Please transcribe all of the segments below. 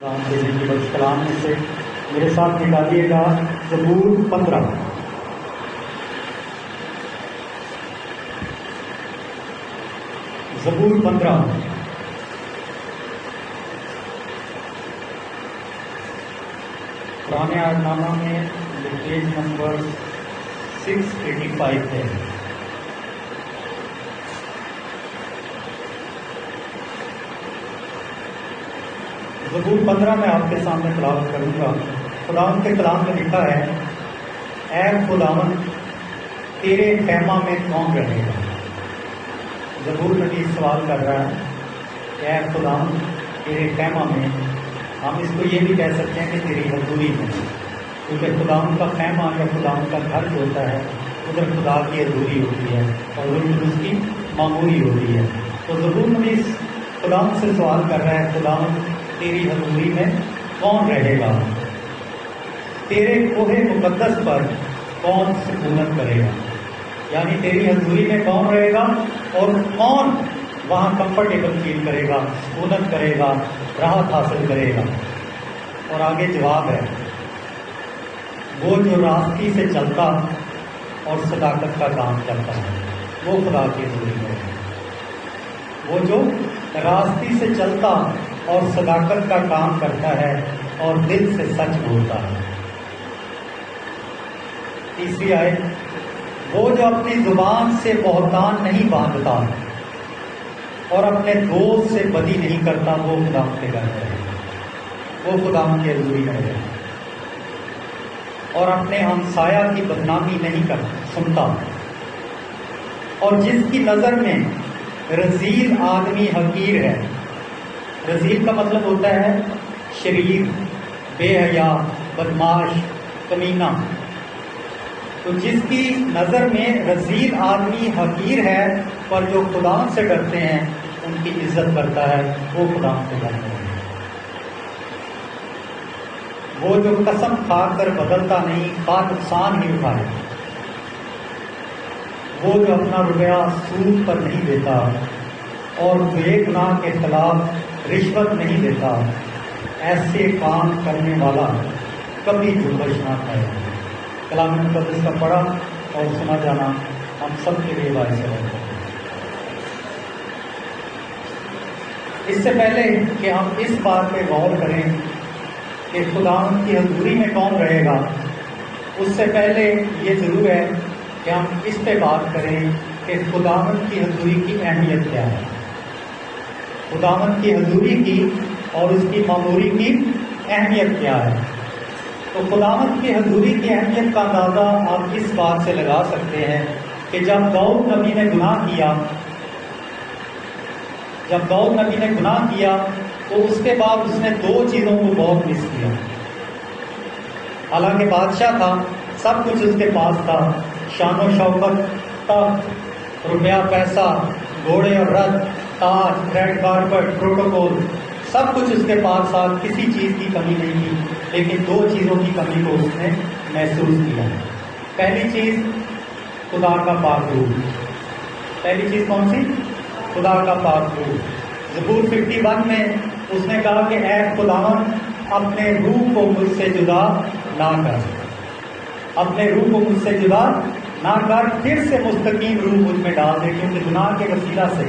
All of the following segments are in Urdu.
کلام میں سے میرے ساتھ نکالیے گا زبور 15۔ زبور 15 پرانے عہد نامہ میں پیج نمبر 685 ہے۔ زبور 15 میں آپ کے سامنے تلاوت کروں گا۔ خداوند کے کلام میں لکھا ہے، اے خداوند تیرے خیمہ میں کون رہے گا؟ زبور نبی سوال کر رہا ہے کہ اے خداوند تیرے خیمہ میں، ہم اس کو یہ بھی کہہ سکتے ہیں کہ تیری حضوری میں، کیونکہ خداوند کا خیمہ یا خداوند کا گھر جو ہوتا ہے ادھر خدا کی حضوری ہوتی ہے اور ادھر اس کی معموری ہوتی ہے۔ تو زبور نبی خداوند سے سوال کر رہا ہے، خداوند تیری حضوری میں کون رہے گا؟ تیرے کوہ مقدس پر کون سکونت کرے گا؟ یعنی تیری حضوری میں کون رہے گا اور کون وہاں کمفرٹیبل فیل کرے گا، سکونت کرے گا، راحت حاصل کرے گا؟ اور آگے جواب ہے، وہ جو راستی سے چلتا اور صداقت کا کام کرتا ہے وہ خدا کی حضوری میں ہے۔ وہ جو راستی سے چلتا اور صداقت کا کام کرتا ہے اور دل سے سچ بولتا ہے۔ تیسری آیت، وہ جو اپنی زبان سے بہتان نہیں باندھتا اور اپنے دوست سے بدی نہیں کرتا وہ خدا کے گھر میں رہے گا، وہ خدا کی حضوری میں رہے گا۔ اور اپنے ہمسایہ کی بدنامی نہیں سنتا، اور جس کی نظر میں رذیل آدمی حقیر ہے۔ رذیل کا مطلب ہوتا ہے شریر، بے حیا، بدماش، کمینہ۔ تو جس کی نظر میں رذیل آدمی حقیر ہے پر جو خدا سے ڈرتے ہیں ان کی عزت کرتا ہے وہ خدا سے ڈرتے ہیں۔ وہ جو قسم کھا کر بدلتا نہیں، خواہ نقصان ہی اٹھائے۔ وہ جو اپنا روپیہ سود پر نہیں دیتا اور بے گناہ کے خلاف رشوت نہیں دیتا، ایسے کام کرنے والا کبھی جھوٹش نہ کھائے۔ کلام مقدس کا پڑھا اور سنا جانا ہم سب کے لیے باعث ہے۔ اس سے پہلے کہ ہم اس بات پہ غور کریں کہ خداوند کی حضوری میں کون رہے گا، اس سے پہلے یہ ضرور ہے کہ ہم اس پہ بات کریں کہ خداوند کی حضوری کی اہمیت کیا ہے، خداوند کی حضوری کی اور اس کی معموری کی اہمیت کیا ہے۔ تو خداوند کی حضوری کی اہمیت کا اندازہ آپ اس بات سے لگا سکتے ہیں کہ جب داؤد نبی نے گناہ کیا تو اس کے بعد اس نے دو چیزوں کو بہت مس کیا۔ حالانکہ بادشاہ تھا، سب کچھ اس کے پاس تھا، شان و شوکت، تخت، روپیہ پیسہ، گھوڑے اور رتھ، تاج، ریڈ کارپٹ، پروٹوکول، سب کچھ اس کے پاس تھا، کسی چیز کی کمی نہیں تھی، لیکن دو چیزوں کی کمی کو اس نے محسوس کیا۔ پہلی چیز خدا کا پاک روح۔ پہلی چیز کون سی؟ خدا کا پاک روح۔ زبور 51 میں اس نے کہا کہ اے خداوند اپنے روح کو مجھ سے جدا نہ کر، اپنے روح کو مجھ سے جدا نہ کر، پھر سے مستقیم روح مجھ میں ڈال دے، کیونکہ گناہ کے وسیلہ سے،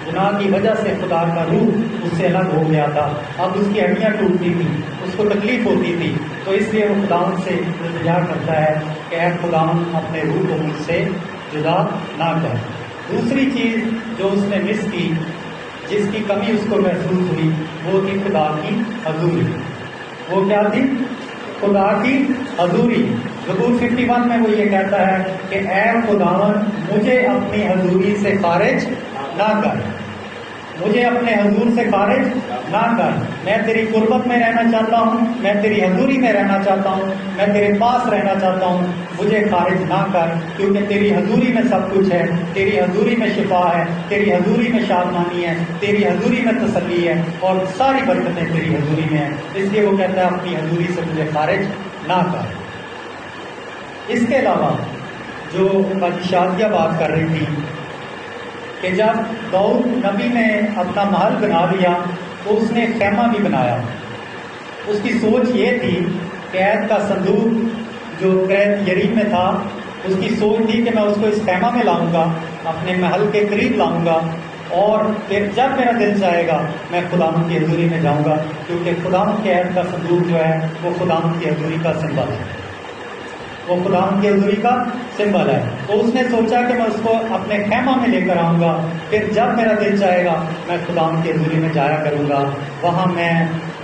گناہ کی وجہ سے خدا کا روح اس سے الگ ہو گیا تھا، اب اس کی ہڈیاں ٹوٹتی تھی، اس کو تکلیف ہوتی تھی، تو اس لیے وہ خداوند سے التجا کرتا ہے کہ اے خداوند اپنے روح کو مجھ سے جدا نہ کر۔ دوسری چیز جو اس نے مس کی، جس کی کمی اس کو محسوس ہوئی، وہ تھی خدا کی حضوری۔ وہ کیا تھی؟ خدا کی حضوری۔ زبور 51 میں وہ یہ کہتا ہے کہ اے خداوند مجھے اپنی حضوری سے خارج نہ کر، مجھے اپنے حضور سے خارج نہ کر، میں تیری قربت میں رہنا چاہتا ہوں، میں تیری حضوری میں رہنا چاہتا ہوں، میں تیرے پاس رہنا چاہتا ہوں، مجھے خارج نہ کر، کیونکہ تیری حضوری میں سب کچھ ہے، تیری حضوری میں شفا ہے، تیری حضوری میں شادمانی ہے، تیری حضوری میں تسلی ہے، اور ساری برکتیں تیری حضوری میں ہیں۔ اس لیے وہ کہتا ہے اپنی حضوری سے مجھے خارج نہ کر۔ اس کے علاوہ جو شادیہ بات کر رہی تھی کہ جب داؤد نبی نے اپنا محل بنا لیا تو اس نے خیمہ بھی بنایا، اس کی سوچ یہ تھی کہ عہد کا صندوق جو قید یریب میں تھا، اس کی سوچ تھی کہ میں اس کو اس خیمہ میں لاؤں گا، اپنے محل کے قریب لاؤں گا، اور پھر جب میرا دل چاہے گا میں خداوند کی حضوری میں جاؤں گا، کیونکہ خداوند کے عہد کا صندوق جو ہے وہ خداوند کی حضوری کا سمبل ہے، وہ خداوند کی حضوری کا سمبل ہے۔ تو اس نے سوچا کہ میں اس کو اپنے خیمہ میں لے کر آؤں گا، پھر جب میرا دل چاہے گا میں خداوند کی حضوری میں جایا کروں گا، وہاں میں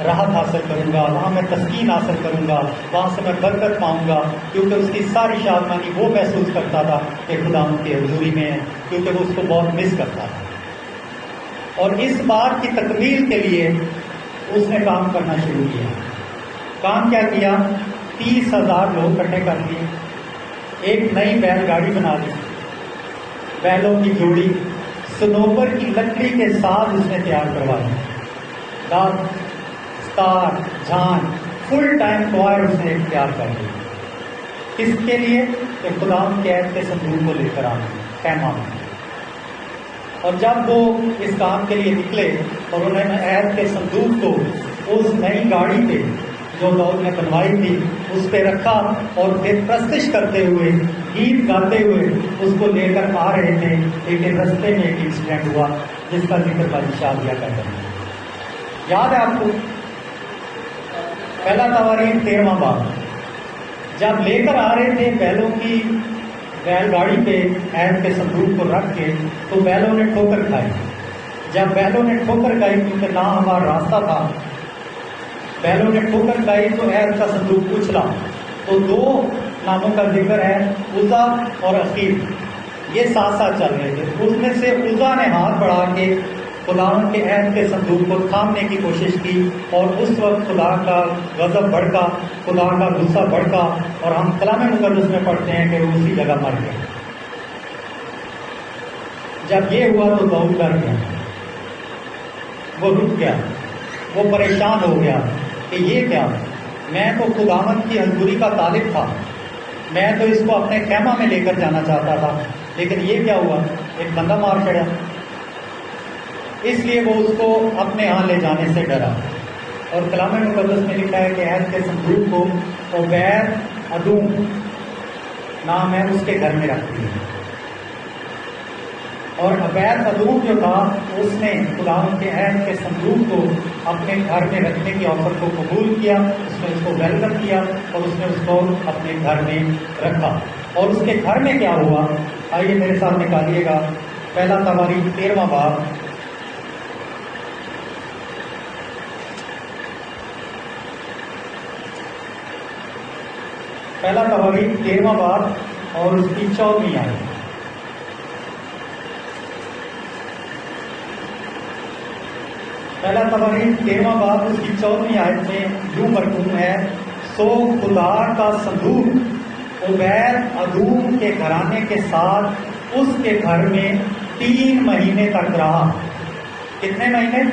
راحت حاصل کروں گا، وہاں میں تسکین حاصل کروں گا، وہاں سے میں برکت پاؤں گا، کیونکہ اس کی ساری شادمانی وہ محسوس کرتا تھا کہ خداوند کی حضوری میں ہے، کیونکہ وہ اس کو بہت مس کرتا تھا۔ اور اس بات کی تکمیل کے لیے اس نے کام کرنا شروع کیا۔ کام کیا کیا؟ 30,000 لوگ اکٹھے کر دیے، ایک نئی بیل گاڑی بنا دی، بیلوں کی جوڑی صنوبر کی لکڑی کے ساتھ اس نے تیار کروائی، داد، ستار، جھان، فل ٹائم کوائر اس نے تیار کر دی۔ کس کے لیے؟ کہ خداوند کے عہد کے صندوق کو لے کر آنا خیمہ میں۔ اور جب وہ اس کام کے لیے نکلے اور انہوں نے عہد کے صندوق کو اس نئی گاڑی پہ جو داؤد نے بنوائی تھی اس پہ رکھا، اور پھر پرستش کرتے ہوئے، گیت گاتے ہوئے اس کو لے کر آ رہے تھے، لیکن رستے میں ایک انسیڈنٹ ہوا جس کا ذکر بادشاہ دیا کرتے ہیں۔ یاد ہے آپ کو؟ پہلا تواریخ 13واں باب، جب لے کر آ رہے تھے بیلوں کی بیل گاڑی پہ عہد کے صندوق کو رکھ کے، تو بیلوں نے ٹھوکر کھائی۔ جب بیلوں نے ٹھوکر کھائی، کیونکہ نہ ہمارا راستہ تھا، بیلوں نے ٹھوکر کھائی تو عہد کا صندوق اچھلا۔ تو 2 ناموں کا ذکر ہے، عزا اور عقیب، یہ ساتھ ساتھ چل رہے تھے۔ اس میں سے عزا نے ہاتھ بڑھا کے خداوند کے عہد کے صندوق کو تھامنے کی کوشش کی، اور اس وقت خدا کا غضب بھڑکا، خدا کا غصہ بھڑکا، اور ہم کلام مقدس میں پڑھتے ہیں کہ وہ اسی جگہ مر گئے۔ جب یہ ہوا تو داؤد ڈر گیا، وہ رک گیا، وہ پریشان ہو گیا کہ یہ کیا، میں تو خداوند کی حضوری کا طالب تھا، میں تو اس کو اپنے خیمہ میں لے کر جانا چاہتا تھا، لیکن یہ کیا ہوا، ایک بندہ مار چڑھا۔ اس لیے وہ اس کو اپنے ہاں لے جانے سے ڈرا، اور کلام مقدس میں لکھا ہے کہ عہد کے صندوق کو عبید ادوم نام ہے اس کے گھر میں رکھ دیا، اور عبید ادوم جو تھا اس نے خداوند کے عہد کے صندوق کو اپنے گھر میں رکھنے کی آفر کو قبول کیا، اس نے اس کو ویلکم کیا، اور اس نے اس کو اپنے گھر میں رکھا۔ اور اس کے گھر میں کیا ہوا، آئیے میرے ساتھ نکالیے گا پہلا تواریخ 13واں باب، پہلا تواریخ 13واں باب اور اس کی 14ویں آیت۔ پہلا تواریخ 13واں باب اس کی 14ویں آیت میں یوں مرقوم ہے، سو خدا کا صندوق عبید ادوم کے گھرانے کے ساتھ اس کے گھر میں 3 مہینے تک رہا۔ کتنے مہینے؟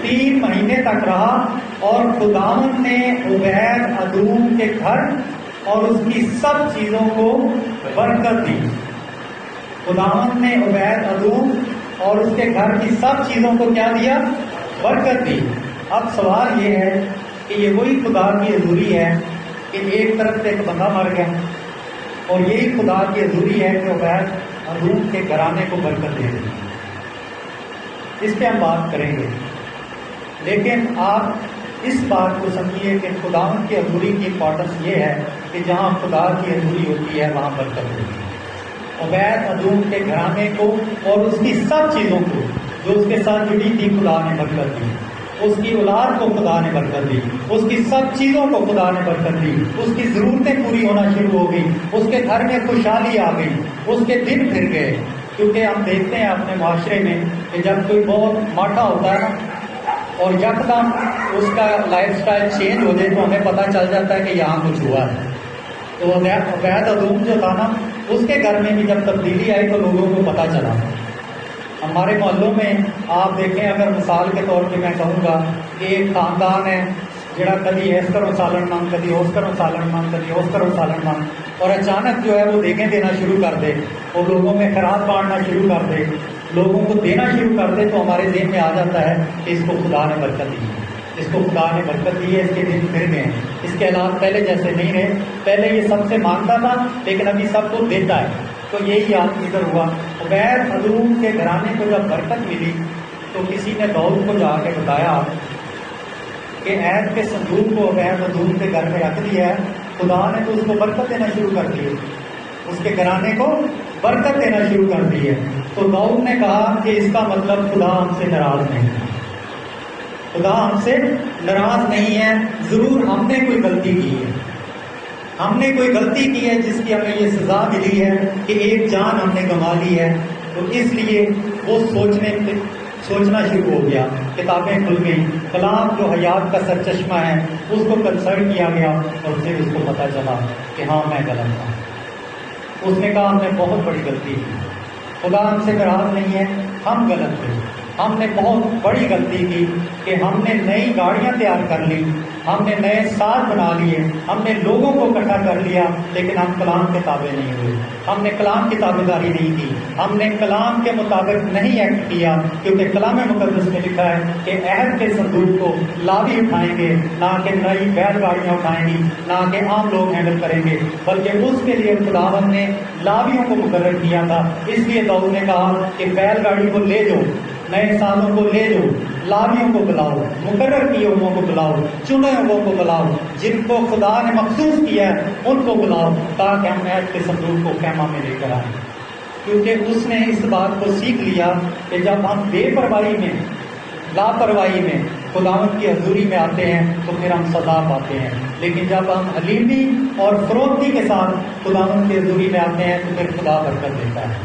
3 مہینے تک رہا، اور خداوند نے عبید ادوم کے گھر اور اس کی سب چیزوں کو برکت دی۔ خداوند نے عبید ادوم اور اس کے گھر کی سب چیزوں کو کیا دیا؟ برکت دی۔ اب سوال یہ ہے کہ یہ وہی خدا کی حضوری ہے کہ ایک طرف سے ایک بندہ مر گیا، اور یہی خدا کی حضوری ہے کہ عبید ادوم کے گھرانے کو برکت دے دی۔ اس پہ ہم بات کریں گے، لیکن آپ اس بات کو سمجھیے کہ خداوند کی حضوری کی امپورٹنس یہ ہے کہ جہاں خدا کی حضوری ہوتی ہے وہاں برکت ہوتی ہے۔ عبید ادوم کے گھرانے کو اور اس کی سب چیزوں کو جو اس کے ساتھ جڑی تھی خدا نے برکت دی، اس کی اولاد کو خدا نے برکت دی، اس کی سب چیزوں کو خدا نے برکت دی، اس کی ضرورتیں پوری ہونا شروع ہو گئی، اس کے گھر میں خوشحالی آ گئی، اس کے دن پھر گئے۔ کیونکہ ہم دیکھتے ہیں اپنے معاشرے میں کہ جب کوئی بہت ماٹھا ہوتا ہے نا اور یکدم اس کا لائف سٹائل چینج ہو جائے تو ہمیں پتہ چل جاتا ہے کہ یہاں کچھ ہوا ہے۔ تو عبید ادوم جو تھا نا، اس کے گھر میں بھی جب تبدیلی آئی تو لوگوں کو پتہ چلا۔ ہمارے محلوں میں آپ دیکھیں، اگر مثال کے طور پہ میں کہوں گا کہ ایک خاندان ہے جڑا کبھی ایس کرو سالن مان، کبھی اس کرو سالن مان، کبھی اس کرو سالن مان، اور اچانک جو ہے وہ دیگیں دینا شروع کر دے، وہ لوگوں میں خیرات بانٹنا شروع کر دے، لوگوں کو دینا شروع کر دے، تو ہمارے ذہن میں آ جاتا ہے کہ اس کو خدا نے برکت دی ہے۔ جس کو خدا نے برکت دی ہے، اس کے دن پھر گئے، اس کے حالات پہلے جیسے نہیں رہے. پہلے یہ سب سے مانگتا تھا لیکن ابھی سب کو دیتا ہے. تو یہی حال ادھر ہوا. عبید ادوم کے گھرانے کو جب برکت ملی تو کسی نے داؤد کو جا کے بتایا کہ عہد کے صندوق کو عبید ادوم کے گھر میں رکھ دیا ہے، خدا نے تو اس کو برکت دینا شروع کر دی ہے، اس کے گھرانے کو برکت دینا شروع کر دی ہے. تو داؤد نے کہا کہ اس کا مطلب خدا ہم سے ناراض نہیں ہے، خدا ہم سے ناراض نہیں ہے، ضرور ہم نے کوئی غلطی کی ہے، ہم نے کوئی غلطی کی ہے جس کی ہمیں یہ سزا ملی ہے کہ ایک جان ہم نے گنوا لی ہے. تو اس لیے وہ سوچنا شروع ہو گیا، کتابیں کھل گئیں، کلام جو حیات کا سرچشمہ ہے اس کو کنسلٹ کیا گیا اور پھر اس کو پتہ چلا کہ ہاں میں غلط تھا. اس نے کہا ہم نے بہت بڑی غلطی کی، خدا ہم سے ناراض نہیں ہے، ہم غلط تھے، ہم نے بہت بڑی غلطی کی کہ ہم نے نئی گاڑیاں تیار کر لی، ہم نے نئے ساز بنا لیے، ہم نے لوگوں کو اکٹھا کر لیا، لیکن ہم کلام کے تابع نہیں ہوئے، ہم نے کلام کی تابع داری نہیں کی، ہم نے کلام کے مطابق نہیں ایکٹ کیا. کیونکہ کلام مقدس میں لکھا ہے کہ عہد کے صندوق کو لاوی اٹھائیں گے، نہ کہ نئی بیل گاڑیاں اٹھائیں گی، نہ کہ عام لوگ ہینڈل کریں گے، بلکہ اس کے لیے خداوند نے لاویوں کو مقرر کیا تھا. اس لیے داؤد نے کہا کہ بیل گاڑی کو لے جاؤ، نئے سازوں کو لے جاؤ، لاویوں کو بلاؤ، مقرر کیے ہوئوں کو بلاؤ، چنے ہوئوں کو بلاؤ، جن کو خدا نے مخصوص کیا ہے ان کو بلاؤ، تاکہ ہم عہد کے صندوق کو خیمہ میں لے کر آئیں. کیونکہ اس نے اس بات کو سیکھ لیا کہ جب ہم بے پرواہی میں، لاپرواہی میں خداوند کی حضوری میں آتے ہیں تو پھر ہم سزا پاتے ہیں، لیکن جب ہم حلیمی اور فروختی کے ساتھ خداوند کی حضوری میں آتے ہیں تو پھر خدا برکت دیتا ہے،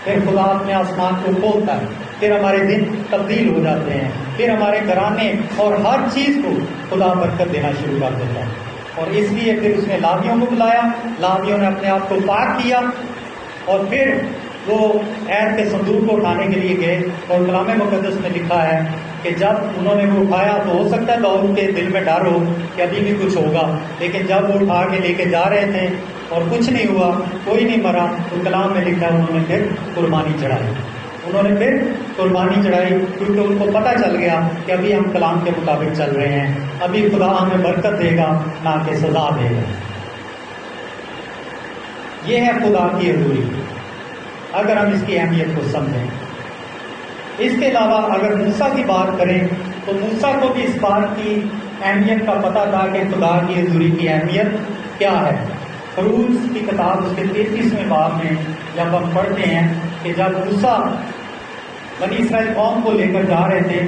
پھر خدا اپنے آسمان کو کھولتا ہے، پھر ہمارے دن تبدیل ہو جاتے ہیں، پھر ہمارے گھرانے اور ہر چیز کو خدا برکت دینا شروع کر دیتا ہے. اور اس لیے پھر اس نے لاویوں کو بلایا، لاویوں نے اپنے آپ کو پاک کیا اور پھر وہ عہد کے صندوق کو اٹھانے کے لیے گئے. اور کلام مقدس میں لکھا ہے کہ جب انہوں نے وہ اٹھایا تو ہو سکتا ہے داؤد کے دل میں ڈر ہو کہ ابھی بھی کچھ ہوگا، لیکن جب وہ اٹھا کے لے کے جا رہے تھے اور کچھ نہیں ہوا، کوئی نہیں مرا، تو کلام میں لکھا ہے انہوں نے پھر قربانی چڑھائی، انہوں نے پھر قربانی چڑھائی، کیونکہ ان کو پتہ چل گیا کہ ابھی ہم کلام کے مطابق چل رہے ہیں، ابھی خدا ہمیں برکت دے گا نہ کہ سزا دے گا. یہ ہے خدا کی حضوری، اگر ہم اس کی اہمیت کو سمجھیں. اس کے علاوہ اگر موسیٰ کی بات کریں تو موسیٰ کو بھی اس بات کی اہمیت کا پتہ تھا کہ خدا کی حضوری کی اہمیت کیا ہے. خروج کی کتاب اس کے 33ویں باب میں جب ہم پڑھتے ہیں کہ جب موسیٰ بنی اسرائیل قوم کو لے کر جا رہے تھے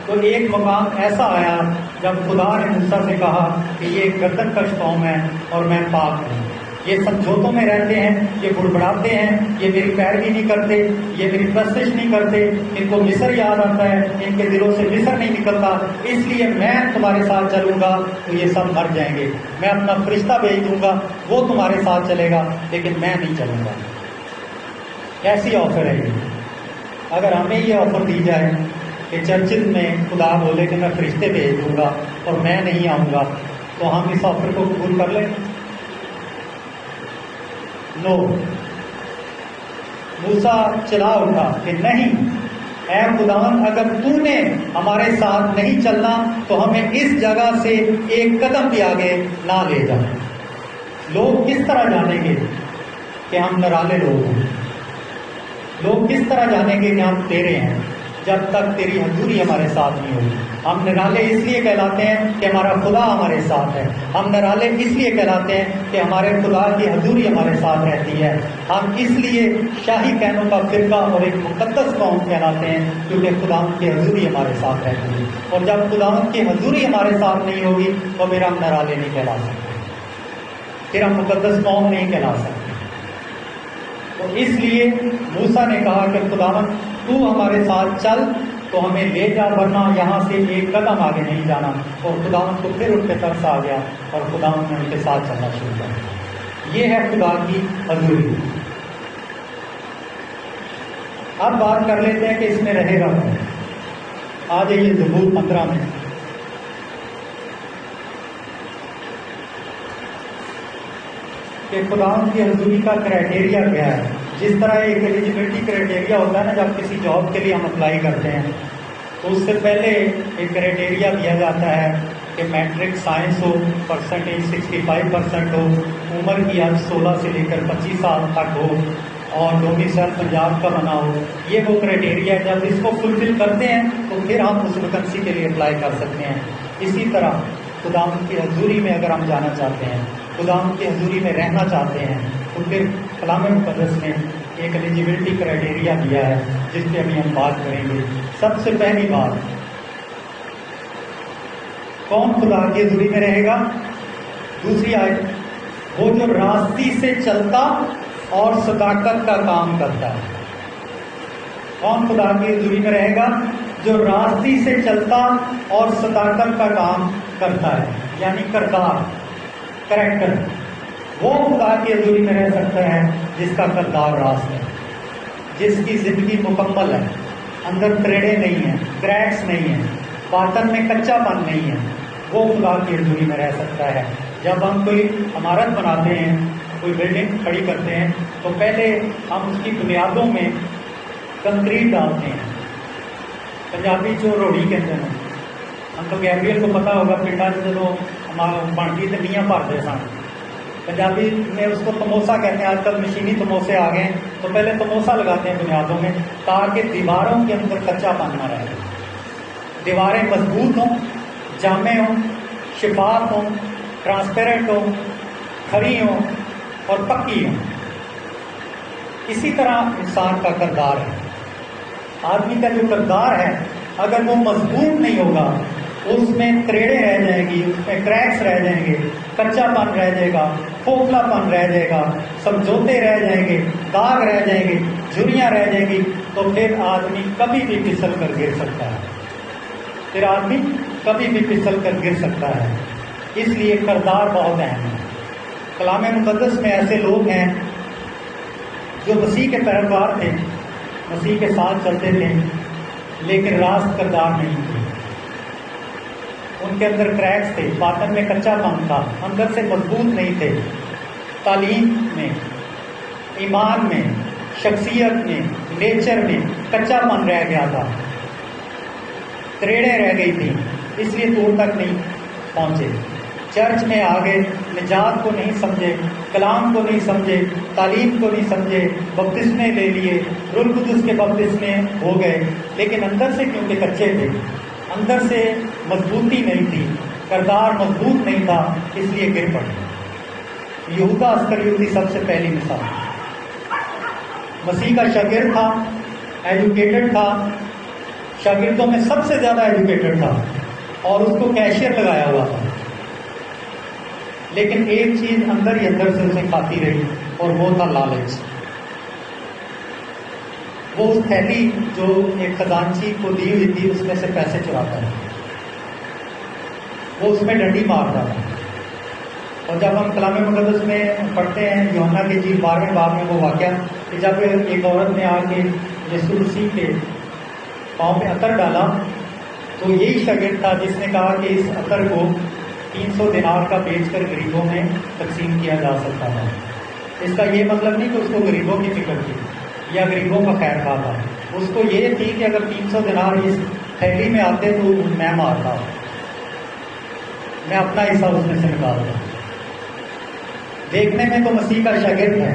تو ایک مقام ایسا آیا جب خدا نے موسیٰ سے کہا کہ یہ ایک گردن کش قوم ہے اور میں پاک ہوں، یہ سمجھوتوں میں رہتے ہیں، یہ بڑبڑاتے ہیں، یہ میری پیروی نہیں کرتے، یہ میری پرستش نہیں کرتے، ان کو مصر یاد آتا ہے، ان کے دلوں سے مصر نہیں نکلتا، اس لیے میں تمہارے ساتھ چلوں گا تو یہ سب مر جائیں گے، میں اپنا فرشتہ بھیج دوں گا، وہ تمہارے ساتھ چلے گا لیکن میں نہیں چلوں گا. کیسی آفر ہے یہ؟ اگر ہمیں یہ آفر دی جائے کہ چرچز میں خدا بولے کہ میں فرشتے بھیج دوں گا اور میں نہیں آؤں گا، تو ہم اس آفر کو قبول کر لیں؟ نو. موسیٰ چلا اٹھا کہ نہیں، اے خداوند اگر تو نے ہمارے ساتھ نہیں چلنا تو ہمیں اس جگہ سے ایک قدم بھی آگے نہ لے جا. لوگ کس طرح جانیں گے کہ ہم نرالے لوگ ہیں؟ لوگ کس طرح جانیں گے کہ ہم تیرے ہیں جب تک تیری حضوری ہمارے ساتھ نہیں ہوگی؟ ہم نرالے اس لیے کہلاتے ہیں کہ ہمارا خدا ہمارے ساتھ ہے، ہم نرالے اس لیے کہلاتے ہیں کہ ہمارے خدا کی حضوری ہمارے ساتھ رہتی ہے، ہم اس لیے شاہی کہنوں کا فرقہ اور ایک مقدس قوم کہلاتے ہیں کیونکہ خدا کی حضوری ہمارے ساتھ رہتی ہے. اور جب خدا کی حضوری ہمارے ساتھ نہیں ہوگی تو پھر ہم نرالے نہیں کہلا سکتے، پھر ہم مقدس قوم نہیں کہلا سکتے. تو اس لیے موسیٰ نے کہا کہ خداوند تو ہمارے ساتھ چل تو ہمیں لے جا، ورنہ یہاں سے ایک قدم آگے نہیں جانا. اور خداوند کو پھر ان پہ ترس آ گیا اور خداوند نے ان کے ساتھ چلنا شروع کیا. یہ ہے خدا کی حضوری. اب بات کر لیتے ہیں کہ اس میں رہے گا. آ جائیے زبور 15 میں. کہ خداوند کی حضوری کا کرائٹیریا کیا ہے. جس طرح ایک ایلیجبلٹی کرائٹیریا ہوتا ہے نا جب کسی جاب کے لیے ہم اپلائی کرتے ہیں تو اس سے پہلے ایک کرائٹیریا دیا جاتا ہے کہ میٹرک سائنس ہو، پرسنٹیج 65% ہو، عمر کی حد 16 سے لے کر 25 سال تک ہو، اور ڈومیسائل پنجاب کا بنا ہو. یہ وہ کرائٹیریا ہے. جب اس کو فلفل کرتے ہیں تو پھر ہم اس ویکنسی کے لیے اپلائی کر سکتے ہیں. اسی طرح خداوند کی حضوری میں اگر ہم جانا چاہتے ہیں، خداوند کی حضوری میں رہنا چاہتے ہیں، تو پھر کلام مقدس نے ایک ایلیجیبلٹی کرائٹیریا دیا ہے جس پہ ابھی ہم بات کریں گے. سب سے پہلی بات، کون خدا کی حضوری میں رہے گا؟ دوسری آیت، وہ جو راستی سے چلتا اور صداقت کا کام کرتا ہے. کون خدا کی حضوری میں رہے گا؟ جو راستی سے چلتا اور صداقت کا کام کرتا ہے، یعنی کردار، کریکٹر. وہ خدا کی حضوری میں رہ سکتا ہے جس کا کردار راست ہے، جس کی زندگی مکمل ہے، اندر تریڑے نہیں ہیں، کریکس نہیں ہیں، باطن میں کچا پن نہیں ہے. وہ خدا کی حضوری میں رہ سکتا ہے. جب ہم کوئی عمارت بناتے ہیں، کوئی بلڈنگ کھڑی کرتے ہیں، تو پہلے ہم اس کی بنیادوں میں کنکریٹ ڈالتے ہیں. پنجابی جو روڑی کہتے ہیں، انکل گیبریل کو پتا ہوگا، پنڈا جب ہمارا بانٹی تو میاں بھرتے سن. پنجابی میں اس کو تموسا کہتے ہیں. آج کل مشینی تموسے آ گئے ہیں، تو پہلے تموسا لگاتے ہیں بنیادوں میں تاکہ دیواروں کے اندر کچا پن نہ رہے، دیواریں مضبوط ہوں، جامع ہوں، شفاف ہوں، ٹرانسپیرنٹ ہوں، کھری ہوں اور پکی ہوں. اسی طرح انسان کا کردار ہے. آدمی کا جو کردار ہے اگر وہ مضبوط نہیں ہوگا، اس میں تریڑے رہ جائیں گی، اس میں کریکس رہ جائیں گے، کچا پن رہ جائے گا، کھوکھلا پن رہ جائے گا، سمجھوتے رہ جائیں گے، داغ رہ جائیں گے، جھریاں رہ جائیں گی، تو پھر آدمی کبھی بھی پھسل کر گر سکتا ہے. پھر آدمی کبھی بھی پھسل کر گر سکتا ہے. اس لیے کردار بہت اہم ہے. کلام مقدس میں ایسے لوگ ہیں جو مسیح کے پیروکار تھے، مسیح کے ساتھ چلتے تھے، لیکن راست کردار نہیں تھے. ان کے اندر کریکس تھے، باطن میں کچا پن تھا، اندر سے مضبوط نہیں تھے. تعلیم میں، ایمان میں، شخصیت میں، نیچر میں کچا پن رہ گیا تھا، تریڑیں رہ گئی تھی، اس لیے دور تک نہیں پہنچے. چرچ میں آگے نجات کو نہیں سمجھے، کلام کو نہیں سمجھے، تعلیم کو نہیں سمجھے، بپتسمے لے لیے، روح القدس کے بپتسمے ہو گئے، لیکن اندر سے کیونکہ کچے تھے، اندر سے مضبوطی نہیں تھی، کردار مضبوط نہیں تھا، اس لیے گر پڑے. یہودا اسکریوتی سب سے پہلی مثال. مسیح کا شاگرد تھا، ایجوکیٹڈ تھا، شاگردوں میں سب سے زیادہ ایجوکیٹڈ تھا، اور اس کو کیشیئر لگایا ہوا تھا. لیکن ایک چیز اندر ہی اندر سے اسے کھاتی رہی، اور وہ تھا لالچ. وہ اس تھیلی جو ایک خزانچی کو دی ہوئی تھی اس میں سے پیسے چراتا ہے، وہ اس میں ڈنڈی مارتا تھا. اور جب ہم کلام مقدس میں پڑھتے ہیں یوحنا کے 12ویں باب میں وہ واقعہ کہ جب ایک عورت نے آ کے یسوع مسیح کے پاؤں پہ عطر ڈالا، تو یہی شاگرد تھا جس نے کہا کہ اس عطر کو 300 دینار کا بیچ کر غریبوں میں تقسیم کیا جا سکتا تھا. اس کا یہ مطلب نہیں کہ اس کو غریبوں کی فکر تھی یا غریبوں کا خیر خواہ تھا. اس کو یہ تھی کہ اگر 300 دینار اس تھیلی میں آتے تو میں مارتا، میں اپنا حصہ اس میں سے نکالتا. دیکھنے میں تو مسیح کا شاگرد ہے،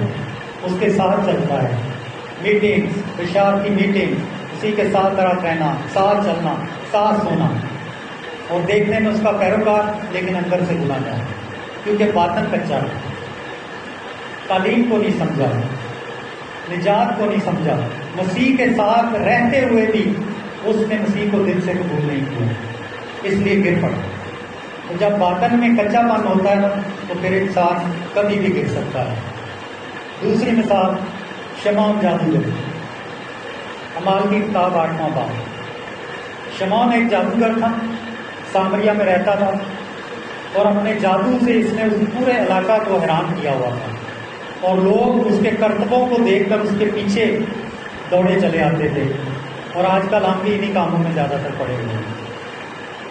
اس کے ساتھ چلتا ہے، میٹنگ، بشارت کی میٹنگ، اسی کے ساتھ رات رہنا، ساتھ چلنا، ساتھ سونا، اور دیکھنے میں اس کا پیروکار، لیکن اندر سے گناہگار ہے کیونکہ باطن کچا ہے. تعلیم کو نہیں سمجھا، نجات کو نہیں سمجھا، مسیح کے ساتھ رہتے ہوئے بھی اس نے مسیح کو دل سے قبول نہیں کیا، اس لیے گر پڑا. تو جب باطن میں کچا پن ہوتا ہے تو پھر انسان کبھی بھی گر سکتا ہے. دوسری مثال شمعون جادوگر، اعمال کی کتاب 8واں باب. شمعون ایک جادوگر تھا، سامریا میں رہتا تھا، اور اپنے جادو سے اس نے اس پورے علاقہ کو حیران کیا ہوا تھا، اور لوگ اس کے کرتبوں کو دیکھ کر اس کے پیچھے دوڑے چلے آتے تھے. اور آج کل ہم بھی انہیں کاموں میں زیادہ تر پڑے ہوئے ہیں.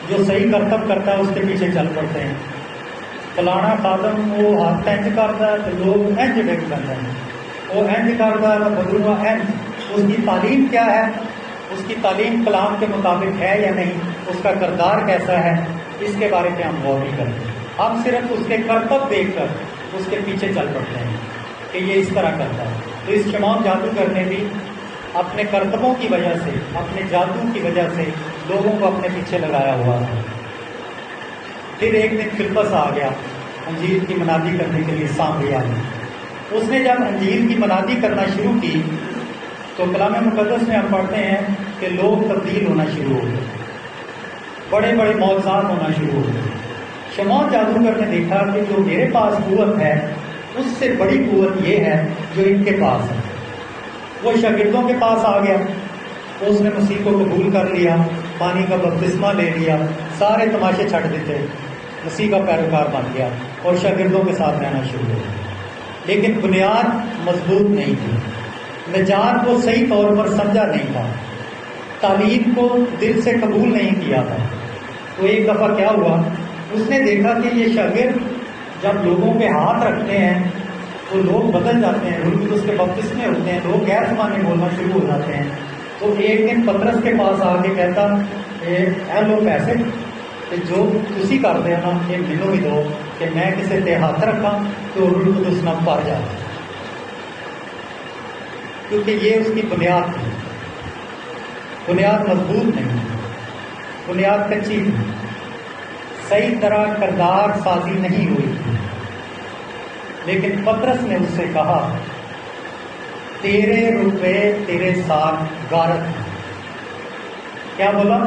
جو صحیح کرتب کرتا ہے اس کے پیچھے چل پڑتے ہیں. فلانا خادم وہ ہاتھ انج کرتا ہے تو لوگ انج ڈگ کرتے ہیں، وہ انج کرتا ہے بدلوا انج. اس کی تعلیم کیا ہے؟ اس کی تعلیم کلام کے مطابق ہے یا نہیں، اس کا کردار کیسا ہے، اس کے بارے میں ہم غور نہیں کرتے. ہم صرف اس کے کرتب دیکھ کر اس کے پیچھے چل پڑتے ہیں کہ یہ اس طرح کرتا ہے. تو اس شمعون جادوگر نے بھی اپنے کرتبوں کی وجہ سے، اپنے جادو کی وجہ سے لوگوں کو اپنے پیچھے لگایا ہوا ہے. پھر ایک دن فلپس آ گیا انجیل کی منادی کرنے کے لیے سامریا میں. اس نے جب انجیل کی منادی کرنا شروع کی تو کلام مقدس میں ہم پڑھتے ہیں کہ لوگ تبدیل ہونا شروع ہو گئے، بڑے بڑے معجزات ہونا شروع ہو گئے. شمعون جادوگر نے دیکھا کہ جو میرے پاس قوت ہے اس سے بڑی قوت یہ ہے جو ان کے پاس ہے. وہ شاگردوں کے پاس آ گیا، اس نے مسیح کو قبول کر لیا، پانی کا بپتسمہ لے لیا، سارے تماشے چھٹ دیتے، مسیح کا پیروکار بن گیا اور شاگردوں کے ساتھ رہنا شروع ہو گیا. لیکن بنیاد مضبوط نہیں تھی، نجات کو صحیح طور پر سمجھا نہیں تھا، تعلیم کو دل سے قبول نہیں کیا تھا. تو ایک دفعہ کیا ہوا، اس نے دیکھا کہ یہ شاگرد جب لوگوں پہ ہاتھ رکھتے ہیں تو لوگ بدل جاتے ہیں، روح القدس کے بپتسمے ہوتے ہیں، لوگ غیر زبانیں بولنا شروع ہو جاتے ہیں. تو ایک دن پترس کے پاس آ کے کہتا اے لوگ ایسے کہ جو تسی کرتے ہیں نا یہ مینوں بھی دو کہ میں کسی تے ہاتھ رکھا تو روح القدس نہ پڑ جائے. کیونکہ یہ اس کی بنیاد تھی، بنیاد مضبوط نہیں، بنیاد کچی تھی، صحیح طرح کردار سازی نہیں ہوئی تھی. لیکن پترس نے اس سے کہا تیرے روپے تیرے ساتھ غارت ہیں. کیا بولا؟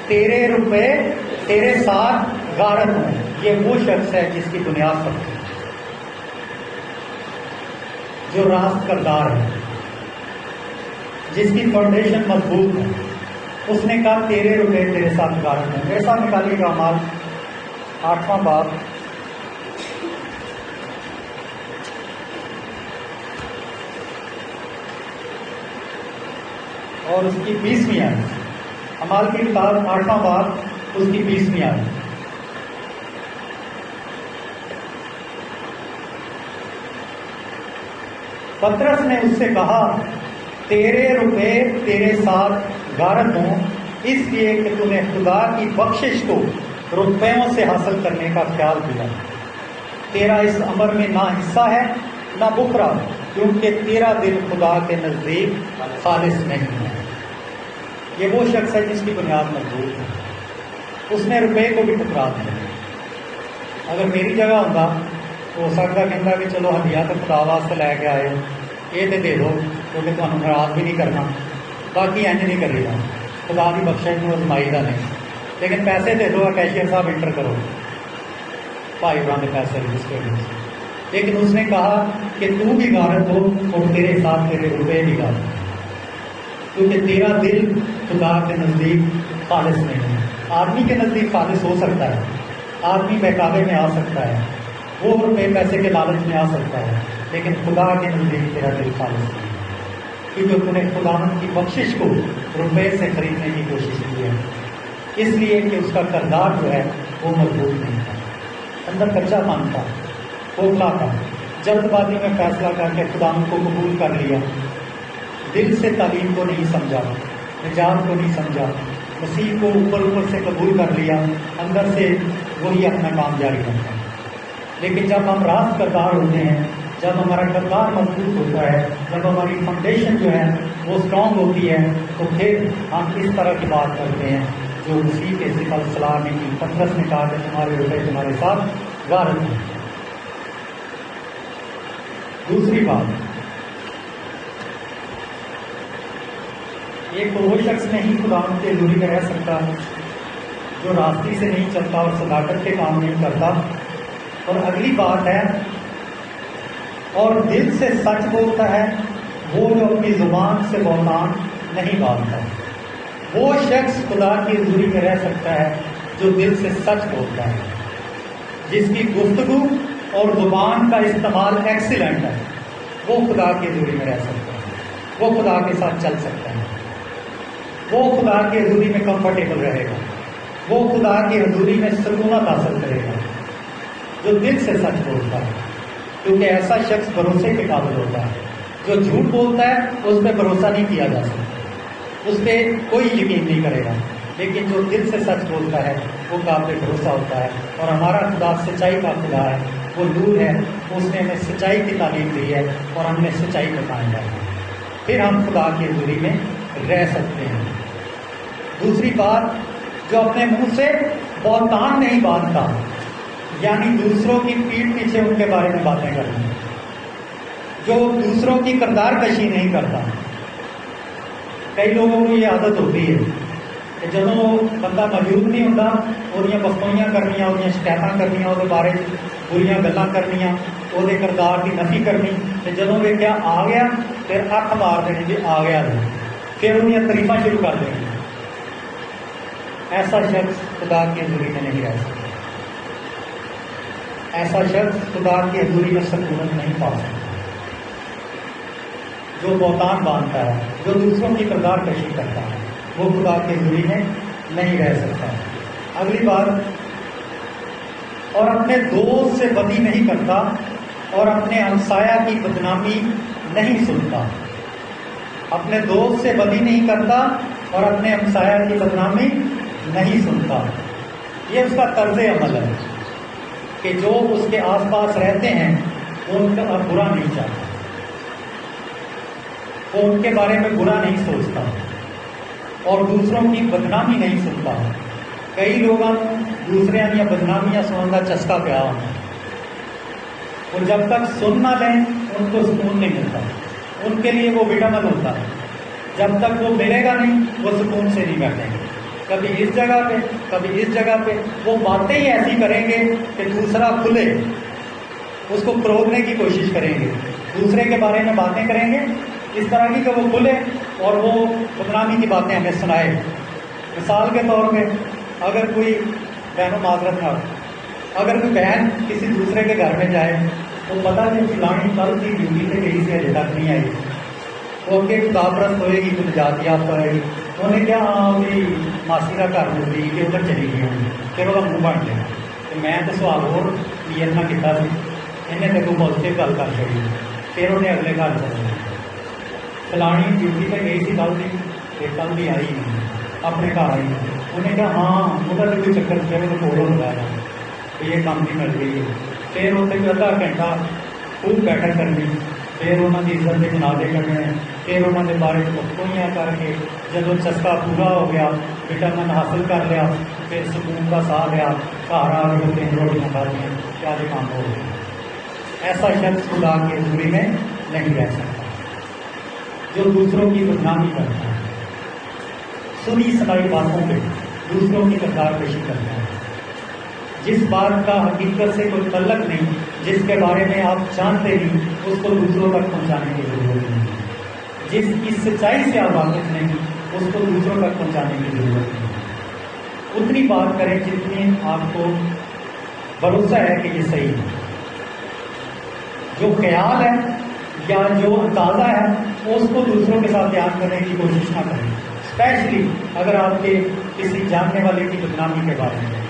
تیرے روپے تیرے ساتھ غارت ہیں. یہ وہ شخص ہے جس کی بنیاد پکی، جو راست کردار ہے، جس کی فاؤنڈیشن مضبوط ہے. اس نے کہا تیرے روپے تیرے ساتھ غارت ہیں. میرے ساتھ نکالیے گا اعمال 8واں باب اور اس کی 20ویں آیت. اعمال کی کتاب 8واں باب اس کی 20ویں آیت. پترس نے اس سے کہا تیرے روپے تیرے ساتھ غارت ہوں، اس لیے کہ تو نے خدا کی بخشش کو روپیوں سے حاصل کرنے کا خیال کیا. تیرا اس امر میں نہ حصہ ہے نہ بکرا، کیونکہ تیرا دل خدا کے نزدیک خالص نہیں ہے. یہ وہ شخص ہے جس کی بنیاد مضبوط ہے. اس نے روپے کو بھی ٹکرا دیا. اگر میری جگہ ہوتا تو ہو سکتا کہتا کہ چلو ہدیہ تو خدا واسطے لے کے آئے یہ تو دے دو کیونکہ تمہیں ناراض بھی نہیں کرنا، باقی انج نہیں کرے گا، خدا کی بخشش میں ازمائی کا نہیں. لیکن پیسے دے دو، کیشیئر صاحب انٹر کرو بھائی بران پیسے رجسٹر. لیکن اس نے کہا کہ تو بھی غارت ہو اور تیرے ساتھ تیرے روپے بھی غارت، کیونکہ تیرا دل خدا کے نزدیک خالص نہیں ہے. آدمی کے نزدیک خالص ہو سکتا ہے، آدمی بہکاوے میں آ سکتا ہے، وہ روپے پیسے کے لالچ میں آ سکتا ہے، لیکن خدا کے نزدیک تیرا دل خالص نہیں ہے، کیونکہ تم نے خدا کی بخشش کو روپے سے خریدنے کی کوشش کی ہے. اس لیے کہ اس کا کردار جو ہے وہ مضبوط نہیں تھا، اندر کچا پان تھا، کھوکھلا تھا، جلد بازی میں فیصلہ کر کے خدا کو قبول کر لیا، دل سے تعلیم کو نہیں سمجھا، نجات کو نہیں سمجھا، مسیح کو اوپر اوپر سے قبول کر لیا، اندر سے وہی اپنا کام جاری رکھتا. لیکن جب ہم راست کردار ہوتے ہیں، جب ہمارا کردار مضبوط ہوتا ہے، جب ہماری فاؤنڈیشن جو ہے وہ اسٹرانگ ہوتی ہے، تو پھر ہم اس طرح کی بات کرتے ہیں جو مسیح کے صفت الصلاح نے کی. پترس نے کہا کہ تمہارے روپے تمہارے ساتھ غارت ہیں. دوسری بات، ایک تو وہ شخص نہیں خدا کے حضوری میں رہ سکتا جو راستی سے نہیں چلتا اور صداقت کے کام نہیں کرتا. اور اگلی بات ہے اور دل سے سچ بولتا ہے، وہ جو اپنی زبان سے بہتان نہیں باندھتا. وہ شخص خدا کی حضوری میں رہ سکتا ہے جو دل سے سچ بولتا ہے، جس کی گفتگو اور زبان کا استعمال ایکسیلنٹ ہے. وہ خدا کی حضوری میں رہ سکتا ہے، وہ خدا کے ساتھ چل سکتا ہے، وہ خدا کی حضوری میں کمفرٹیبل رہے گا، وہ خدا کی حضوری میں سکونت حاصل کرے گا جو دل سے سچ بولتا ہے. کیونکہ ایسا شخص بھروسے کے قابل ہوتا ہے. جو جھوٹ بولتا ہے اس پہ بھروسہ نہیں کیا جا سکتا. اس پہ کوئی یقین نہیں کرے گا، لیکن جو دل سے سچ بولتا ہے وہ قابل بھروسہ ہوتا ہے۔ اور ہمارا خدا سچائی کا خدا ہے، وہ نور ہے، اس نے ہمیں سچائی کی تعلیم دی ہے اور ہم نے سچائی کو پایا ہے، پھر ہم خدا کی حضوری میں رہ سکتے ہیں۔ دوسری بات، جو اپنے منہ سے بہتان نہیں باندھتا، یعنی دوسروں کی پیٹھ پیچھے ان کے بارے میں باتیں کرنا، جو دوسروں کی کردار کشی نہیں کرتا۔ کئی لوگوں کو یہ عادت ہوتی ہے کہ جب وہ بندہ موجود نہیں ہوتا وہ بختوئیاں کرنی، وہ شکایتیں کرنی، وہ بارے بریاں گلاں کرنی، وہ کردار کی نفی کرنی، جب وہ کیا آ گیا پھر اکھ مار دینی جی آ گیا، پھر انہیں تعریفاں شروع کر دینی۔ ایسا شخص خدا کی حضوری میں نہیں رہ سکتا، ایسا شخص خدا کی حضوری میں سکونت نہیں پا سکتا۔ جو بہتان باندھتا ہے، جو دوسروں کی کردار کشی کرتا ہے، وہ خدا کی حضوری میں نہیں رہ سکتا۔ اگلی بات، اور اپنے دوست سے بدی نہیں کرتا اور اپنے ہمسایہ کی بدنامی نہیں سنتا۔ اپنے دوست سے بدی نہیں کرتا اور اپنے ہمسایہ کی بدنامی نہیں سنتا۔ یہ اس کا طرز عمل ہے کہ جو اس کے آس پاس رہتے ہیں وہ ان کا برا نہیں چاہتا، وہ ان کے بارے میں برا نہیں سوچتا اور دوسروں کی بدنامی نہیں سنتا۔ کئی لوگ دوسرے یا بدنامیاں سننے کا چسکا پیا ہوتا ہے، وہ جب تک سن نہ لیں ان کو سکون نہیں ملتا، ان کے لیے وہ وٹامن ہوتا ہے، جب تک وہ ملے گا نہیں وہ سکون سے نہیں بیٹھیں گے، کبھی اس جگہ پہ کبھی اس جگہ پہ، وہ باتیں ہی ایسی کریں گے کہ دوسرا کھلے، اس کو پروگنے کی کوشش کریں گے، دوسرے کے بارے میں باتیں کریں گے اس طرح کی کہ وہ کھلے اور وہ بدنامی کی باتیں ہمیں سنائے۔ مثال کے طور پہ، اگر کوئی بہن و معذرت نہ، اگر کوئی بہن کسی دوسرے کے گھر میں جائے تو پتہ نہیں فلانی کل کی ڈیوٹی سے گئی سے اجے تک نہیں آئی، وہ اگے خداپرست ہوئے گی، کوئی نجات یافتہ ہوئے گی، انہیں کیا ہاں بھی ماسی کا گھر ملتی کہ ادھر چلی گئی ہوں، پھر وہ منہ بن گیا کہ میں تو سوال ہو نیت نہ کیتا سی، انہیں تو کوئی پازیٹیو گل کر چڑی، پھر انہیں اگلے گھر چل گیا، فلانی ڈیوٹی پہ گئی سی کل کی، پھر کل بھی آئی نہیں، اپنے گھر آئی نہیں، انہیں کہا ہاں ادھر بھی کوئی چکر پہ وہ فوٹو لگایا تو یہ کام بھی مل گئی ہے، پھر اتنے آدھا گھنٹہ خوب بیٹھک کرنی، پھر انہوں کی عزت کے جنازے کرنے، پھر انہوں کے بارے میں گفتگویاں کر کے جب چسکا پورا ہو گیا، وٹامن حاصل کر لیا، پھر سکون کا ساتھ لیا، گھر آ کے تین روٹیاں کھا لیا، کیا جو کام ہو گیا۔ ایسا شخص خدا کی حضوری میں نہیں رہ سکتا، جو دوسروں کی بدنامی کرتا ہے، سنی سنائی باتوں پہ دوسروں کی کردار کشی کرتا ہے، جس بات کا حقیقت سے کوئی تعلق نہیں، جس کے بارے میں آپ جانتے نہیں، اس کو دوسروں تک پہنچانے کی ضرورت نہیں، جس کی سچائی سے آپ واقف نہیں اس کو دوسروں تک پہنچانے کی ضرورت نہیں۔ اتنی بات کریں جتنی آپ کو بھروسہ ہے کہ یہ صحیح ہے، جو خیال ہے یا جو اندازہ ہے اس کو دوسروں کے ساتھ بیان کرنے کی کوشش نہ کریں، اسپیشلی اگر آپ کے کسی جاننے والے کی بدنامی کے بارے میں،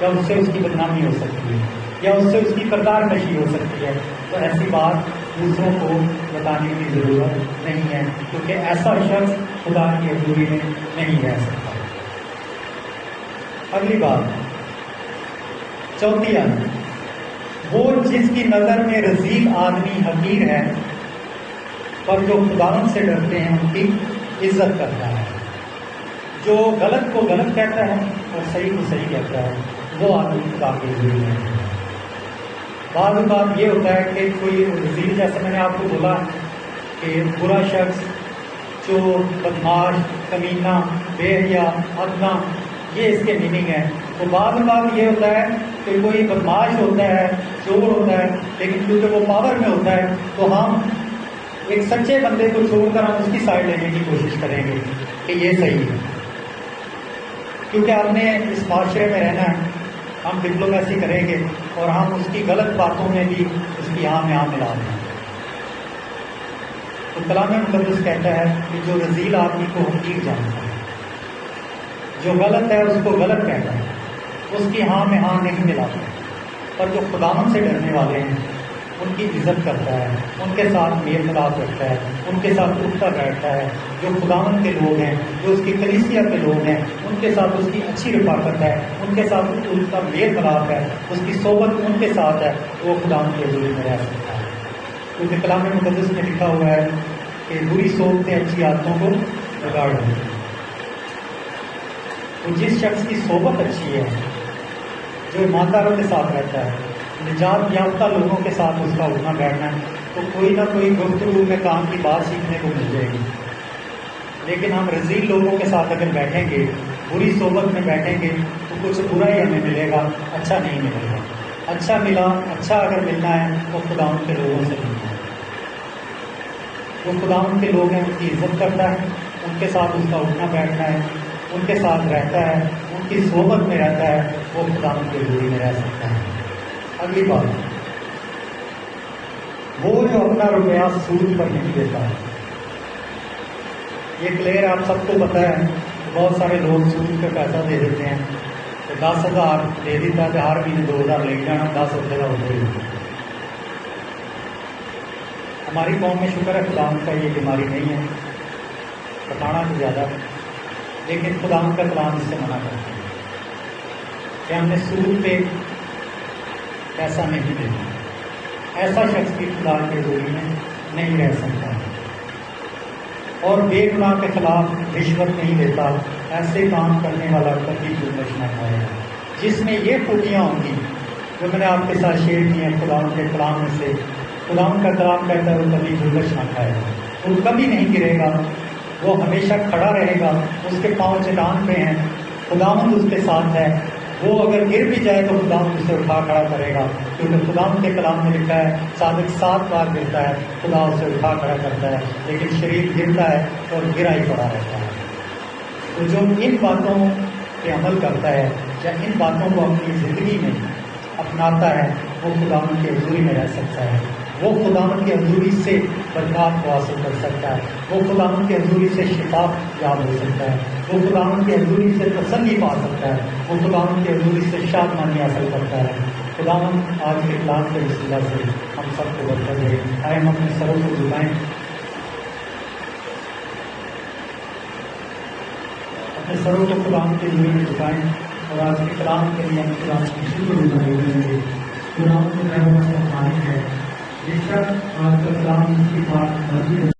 یا اس سے اس کی بدنامی ہو سکتی ہے یا اس سے اس کی کردار کشی ہو سکتی ہے، تو ایسی بات دوسروں کو بتانے کی ضرورت نہیں ہے، کیونکہ ایسا شخص خدا کی حضوری میں نہیں رہ سکتا۔ اگلی بات، چوتھی آیت، وہ جس کی نظر میں رذیل آدمی حقیر ہے پر جو خداوند سے ڈرتے ہیں ان کی عزت کرتا ہے۔ جو غلط کو غلط کہتا ہے اور صحیح کو صحیح کہتا ہے وہ آدمی خدا کی حضوری میں ہے۔ بعض اوقات یہ ہوتا ہے کہ کوئی رذیل، جیسے میں نے آپ کو بولا کہ برا شخص، چور، بدماش، کمینہ، بے حیا، ادنا، یہ اس کے میننگ ہے۔ تو بعض اوقات یہ ہوتا ہے کہ کوئی بدماش ہوتا ہے، چور ہوتا ہے، لیکن کیونکہ وہ پاور میں ہوتا ہے تو ہم ایک سچے بندے کو چھوڑ کر ہم اس کی سائڈ لینے کی کوشش کریں گے کہ یہ صحیح ہے، کیونکہ ہم نے اس معاشرے میں رہنا ہے، ہم ڈپلومیسی کریں گے اور ہم اس کی غلط باتوں میں بھی اس کی ہاں میں ہاں ملا دیں گے۔ تو کلام مقدس کہتا ہے کہ جو رذیل آدمی کو حقیر جانتا ہے، جو غلط ہے اس کو غلط کہتا ہے، اس کی ہاں میں ہاں نہیں ملاتا، پر جو خداوند سے ڈرنے والے ہیں ان کی عزت کرتا ہے، ان کے ساتھ میل ملاپ رکھتا ہے، ان کے ساتھ اٹھتا بیٹھتا ہے، جو خداوند کے لوگ ہیں، جو اس کی کلیسیا کے لوگ ہیں، ان کے ساتھ اس کی اچھی رفاقت ہے، ان کے ساتھ اس کا میل ملاپ ہے، اس کی صحبت ان کے ساتھ ہے، وہ خداوند کی حضوری میں رہ سکتا ہے۔ کیونکہ کلام مقدس میں لکھا ہوا ہے کہ بری صحبتیں اچھی عادتوں کو بگاڑ دیتی ہیں۔ تو جس شخص کی صحبت اچھی ہے، جو ایمانداروں کے ساتھ رہتا ہے، نجات یافتہ لوگوں کے ساتھ اس کا اٹھنا بیٹھنا ہے، تو کوئی نہ کوئی گفتگو میں کام کی بات سیکھنے کو مل جائے گی۔ لیکن ہم رذیل لوگوں کے ساتھ اگر بیٹھیں گے، بری صحبت میں بیٹھیں گے، تو کچھ برا ہی ہمیں ملے گا، اچھا نہیں ملے گا۔ اچھا اگر ملنا ہے تو خداوند کے لوگوں سے ملنا ہے۔ جو خداوند کے لوگ ہیں ان کی عزت کرتا ہے، ان کے ساتھ اس کا اٹھنا بیٹھنا ہے، ان کے ساتھ رہتا ہے، ان کی صحبت میں رہتا ہے، وہ خداوند کی حضوری میں رہ سکتا ہے۔ اگلی بات، وہ جو اپنا روپیہ سود پر نہیں دیتا ہے۔ یہ کلیئر آپ سب کو پتہ ہے، بہت سارے لوگ سود پہ پیسہ دے دیتے ہیں، تو 10,000 دے دیتا ہے، ہر مہینے 2,000 لے جانا، 10 روپے کا ہوتے ہی۔ ہماری قوم میں شکر ہے خداوند کا یہ بیماری نہیں ہے، بتانا تو زیادہ، لیکن خداوند کا کلام اس سے منع کرتا ہے کہ ہم نے سود پہ پیسہ نہیں دینا۔ ایسا شخص بھی خدا کی حضوری میں نہیں رہ سکتا، اور بے گناہ کے خلاف رشوت نہیں دیتا۔ ایسے کام کرنے والا کبھی جرمش نہ کھائے گا۔ جس میں یہ خوبیاں ہوں گی جو میں نے آپ کے ساتھ شیئر کی ہیں خداوند کے کلام میں سے، خداوند کا کلام کہتا ہے وہ کبھی جرمش نہ کھائے گا، وہ کبھی نہیں گرے گا، وہ ہمیشہ کھڑا رہے گا، اس کے پاؤں چٹان پہ ہیں، خداوند اس کے ساتھ ہے۔ وہ اگر گر بھی جائے تو خداوند اسے اٹھا کھڑا کرے گا، کیونکہ خداوند کے کلام میں لکھا ہے صادق 7 بار گرتا ہے، خدا اسے اٹھا کھڑا کرتا ہے، لیکن شریر گرتا ہے اور گرا ہی پڑا رہتا ہے۔ تو جو ان باتوں پہ عمل کرتا ہے یا ان باتوں کو اپنی زندگی میں اپناتا ہے، وہ خداوند کی حضوری میں رہ سکتا ہے، وہ خداوند کی حضوری سے برکات کو حاصل کر سکتا ہے، وہ خداوند کی حضوری سے شفا یاب ہو سکتا ہے، وہ خداوند کی حضوری سے تسلی پا سکتا ہے، وہ خداوند کی حضوری سے شادمانی حاصل کرتا ہے۔ خداوند آج کے کلام کے وسیلہ سے ہم سب کو برکت دے۔ آئے ہم اپنے سروں کو جھکائیں، اپنے سروں کو خداوند کی حضوری میں جھکائیں، اور آج کے کلام کے لیے ہم خداوند کی شکر گزاری کریں گے۔ خداوند کی رحمت کا مالک ہے، بے شک آج کا کلام کی بات